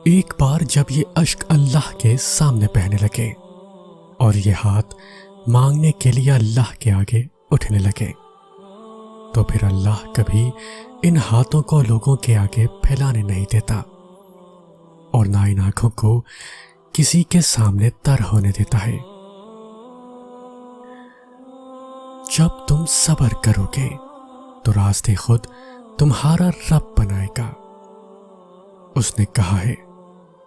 ایک بار جب یہ اشک اللہ کے سامنے بہنے لگے اور یہ ہاتھ مانگنے کے لیے اللہ کے آگے اٹھنے لگے تو پھر اللہ کبھی ان ہاتھوں کو لوگوں کے آگے پھیلانے نہیں دیتا اور نہ ان آنکھوں کو کسی کے سامنے تر ہونے دیتا ہے۔ جب تم صبر کرو گے تو راستے خود تمہارا رب بنائے گا۔ اس نے کہا ہے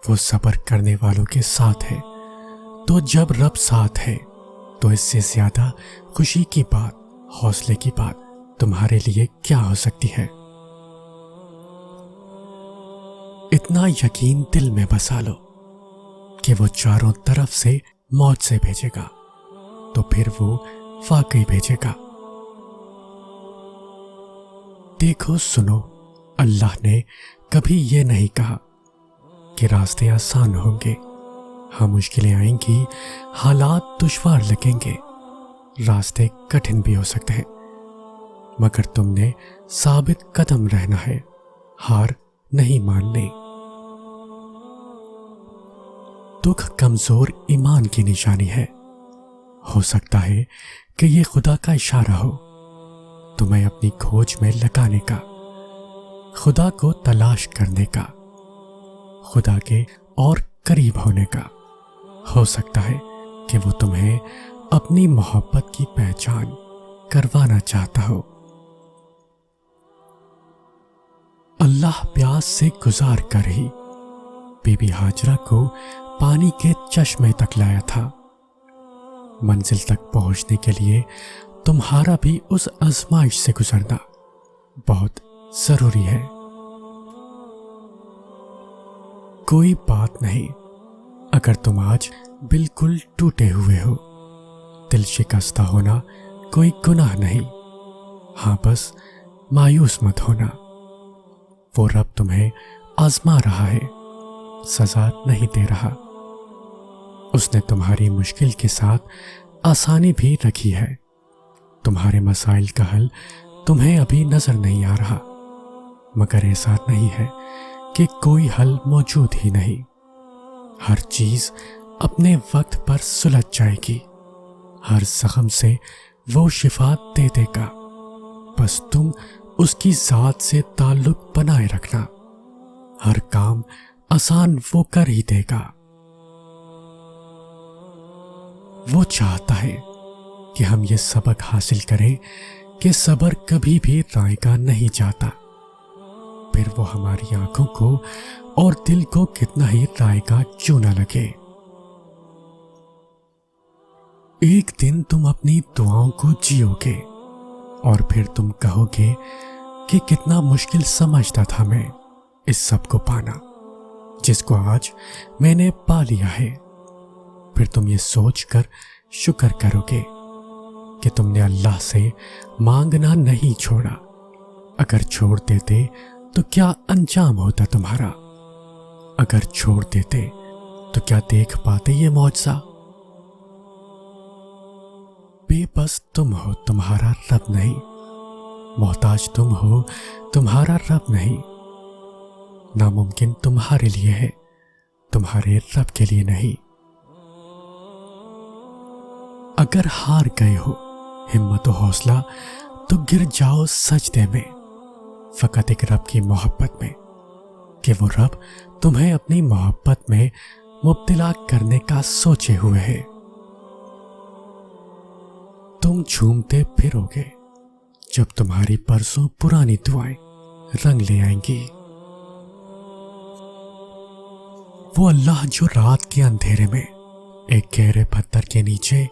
وہ صبر کرنے والوں کے ساتھ ہے، تو جب رب ساتھ ہے تو اس سے زیادہ خوشی کی بات، حوصلے کی بات تمہارے لیے کیا ہو سکتی ہے؟ اتنا یقین دل میں بسا لو کہ وہ چاروں طرف سے موت سے بھیجے گا تو پھر وہ واقعی بھیجے گا۔ دیکھو سنو، اللہ نے کبھی یہ نہیں کہا کہ راستے آسان ہوں گے، ہاں مشکلیں آئیں گی، حالات دشوار لگیں گے، راستے کٹھن بھی ہو سکتے ہیں، مگر تم نے ثابت قدم رہنا ہے، ہار نہیں ماننی۔ دکھ کمزور ایمان کی نشانی ہے۔ ہو سکتا ہے کہ یہ خدا کا اشارہ ہو تمہیں اپنی کھوج میں لگانے کا، خدا کو تلاش کرنے کا، خدا کے اور قریب ہونے کا۔ ہو سکتا ہے کہ وہ تمہیں اپنی محبت کی پہچان کروانا چاہتا ہو۔ اللہ پیاس سے گزار کر ہی بی بی ہاجرہ کو پانی کے چشمے تک لایا تھا۔ منزل تک پہنچنے کے لیے تمہارا بھی اس آزمائش سے گزرنا بہت ضروری ہے۔ کوئی بات نہیں اگر تم آج بالکل ٹوٹے ہوئے ہو، دل شکستہ ہونا کوئی گناہ نہیں، ہاں بس مایوس مت ہونا۔ وہ رب تمہیں آزما رہا ہے، سزا نہیں دے رہا۔ اس نے تمہاری مشکل کے ساتھ آسانی بھی رکھی ہے۔ تمہارے مسائل کا حل تمہیں ابھی نظر نہیں آ رہا، مگر ایسا نہیں ہے کہ کوئی حل موجود ہی نہیں۔ ہر چیز اپنے وقت پر سلجھ جائے گی، ہر زخم سے وہ شفا دے دے گا، بس تم اس کی ذات سے تعلق بنائے رکھنا، ہر کام آسان وہ کر ہی دے گا۔ وہ چاہتا ہے کہ ہم یہ سبق حاصل کریں کہ صبر کبھی بھی رائے گا نہیں جاتا، پھر وہ ہماری آنکھوں کو اور دل کو کتنا ہی رائے گا کیوں نہ لگے۔ ایک دن تم اپنی دعاؤں کو جیو گے اور پھر تم کہو گے کہ کتنا مشکل سمجھتا تھا میں اس سب کو پانا جس کو آج میں نے پا لیا ہے۔ پھر تم یہ سوچ کر شکر کرو گے کہ تم نے اللہ سے مانگنا نہیں چھوڑا، اگر چھوڑ دیتے تو کیا انجام ہوتا تمہارا؟ اگر چھوڑ دیتے تو کیا دیکھ پاتے یہ معجزہ؟ بے بس تم ہو، تمہارا رب نہیں، محتاج تم ہو، تمہارا رب نہیں، ناممکن تمہارے لیے ہے، تمہارے رب کے لیے نہیں۔ اگر ہار گئے ہو ہمت و حوصلہ تو گر جاؤ سجدے میں، فقط ایک رب کی محبت میں، کہ وہ رب تمہیں اپنی محبت میں مبتلا کرنے کا سوچے ہوئے ہے۔ تم جھومتے پھرو گے جب تمہاری برسوں پرانی دعائیں رنگ لے آئیں گی۔ وہ اللہ جو رات کے اندھیرے میں ایک گہرے پتھر کے نیچے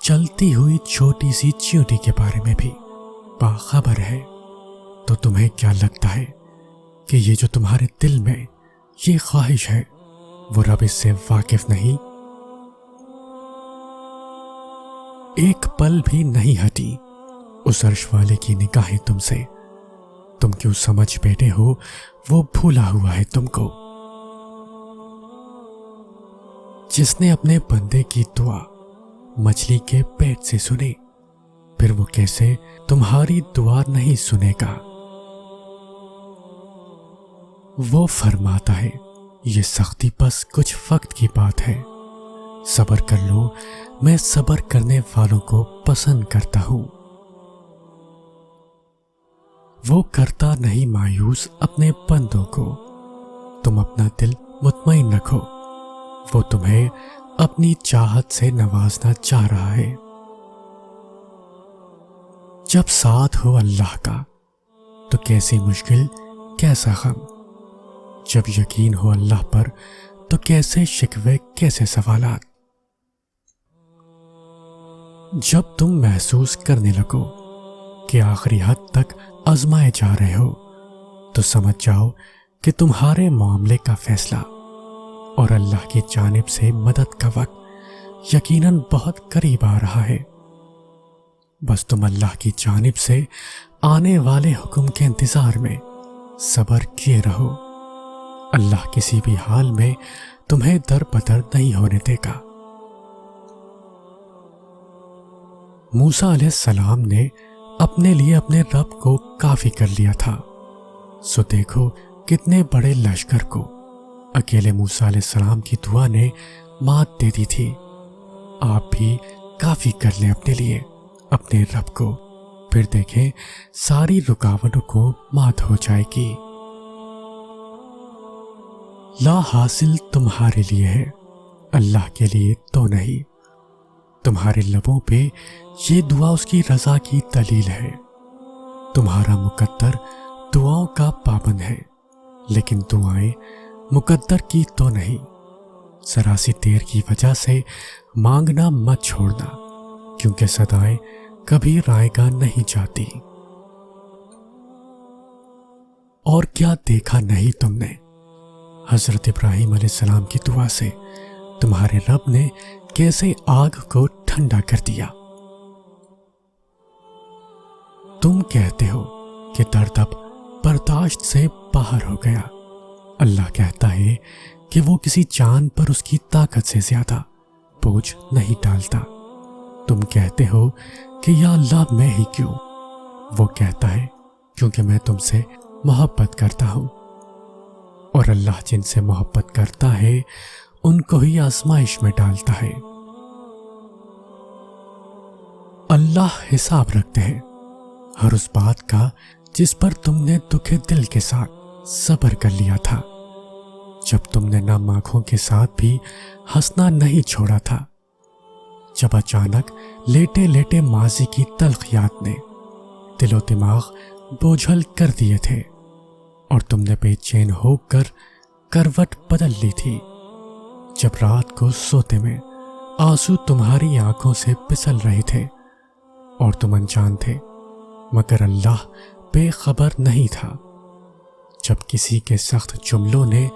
چلتی ہوئی چھوٹی سی چیونٹی کے بارے میں بھی باخبر ہے، تو تمہیں کیا لگتا ہے کہ یہ جو تمہارے دل میں یہ خواہش ہے وہ رب اس سے واقف نہیں؟ ایک پل بھی نہیں ہٹی اس عرش والے کی نگاہیں تم سے، تم کیوں سمجھ بیٹھے ہو وہ بھولا ہوا ہے تم کو؟ جس نے اپنے بندے کی دعا مچھلی کے پیٹ سے سنی، پھر وہ کیسے تمہاری دعا نہیں سنے گا؟ وہ فرماتا ہے یہ سختی بس کچھ وقت کی بات ہے، صبر کر لو، میں صبر کرنے والوں کو پسند کرتا ہوں۔ وہ کرتا نہیں مایوس اپنے بندوں کو، تم اپنا دل مطمئن رکھو، وہ تمہیں اپنی چاہت سے نوازنا چاہ رہا ہے۔ جب ساتھ ہو اللہ کا تو کیسی مشکل کیسا غم، جب یقین ہو اللہ پر تو کیسے شکوے کیسے سوالات۔ جب تم محسوس کرنے لگو کہ آخری حد تک آزمائے جا رہے ہو تو سمجھ جاؤ کہ تمہارے معاملے کا فیصلہ اور اللہ کی جانب سے مدد کا وقت یقیناً بہت قریب آ رہا ہے۔ بس تم اللہ کی جانب سے آنے والے حکم کے انتظار میں صبر کیے رہو، اللہ کسی بھی حال میں تمہیں در بدر نہیں ہونے دے گا۔ موسیٰ علیہ السلام نے اپنے لیے اپنے رب کو کافی کر لیا تھا، سو دیکھو کتنے بڑے لشکر کو اکیلے موسیٰ علیہ السلام کی دعا نے مات دے دی تھی۔ آپ بھی کافی کر لیں اپنے لیے اپنے رب کو، پھر دیکھیں ساری رکاوٹوں کو مات ہو جائے گی۔ لا حاصل تمہارے لیے ہے، اللہ کے لیے تو نہیں۔ تمہارے لبوں پہ یہ دعا اس کی رضا کی دلیل ہے۔ تمہارا مقدر دعاؤں کا پابند ہے، لیکن دعائیں مقدر کی تو نہیں۔ ذرا سی دیر کی وجہ سے مانگنا مت چھوڑنا، کیونکہ صدائیں کبھی رائے گاہ نہیں جاتی۔ اور کیا دیکھا نہیں تم نے حضرت ابراہیم علیہ السلام کی دعا سے تمہارے رب نے کیسے آگ کو ٹھنڈا کر دیا۔ تم کہتے ہو کہ درد اب برداشت سے باہر ہو گیا، اللہ کہتا ہے کہ وہ کسی جان پر اس کی طاقت سے زیادہ بوجھ نہیں ڈالتا۔ تم کہتے ہو کہ یا اللہ میں ہی کیوں، وہ کہتا ہے کیونکہ میں تم سے محبت کرتا ہوں، اور اللہ جن سے محبت کرتا ہے ان کو ہی آزمائش میں ڈالتا ہے۔ اللہ حساب رکھتے ہیں ہر اس بات کا جس پر تم نے دکھے دل کے ساتھ صبر کر لیا تھا، جب تم نے نم آنکھوں کے ساتھ بھی ہنسنا نہیں چھوڑا تھا، جب اچانک لیٹے لیٹے ماضی کی تلخ یاد نے دل و دماغ بوجھل کر دیے تھے، اور تم نے بے چین ہو کر کروٹ بدل لی تھی، جب رات کو سوتے میں آنسو تمہاری آنکھوں سے پھسل رہے تھے اور تم انجان تھے، مگر اللہ بے خبر نہیں تھا، جب کسی کے سخت جملوں نے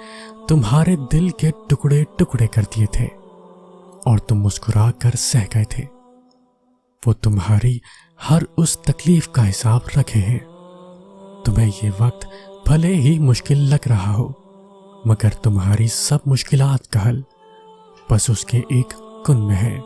تمہارے دل کے ٹکڑے ٹکڑے کر دیے تھے اور تم مسکرا کر سہ گئے تھے۔ وہ تمہاری ہر اس تکلیف کا حساب رکھے ہیں۔ تمہیں یہ وقت بھلے ہی مشکل لگ رہا ہو، مگر تمہاری سب مشکلات کا حل بس اس کے ایک کن میں ہے۔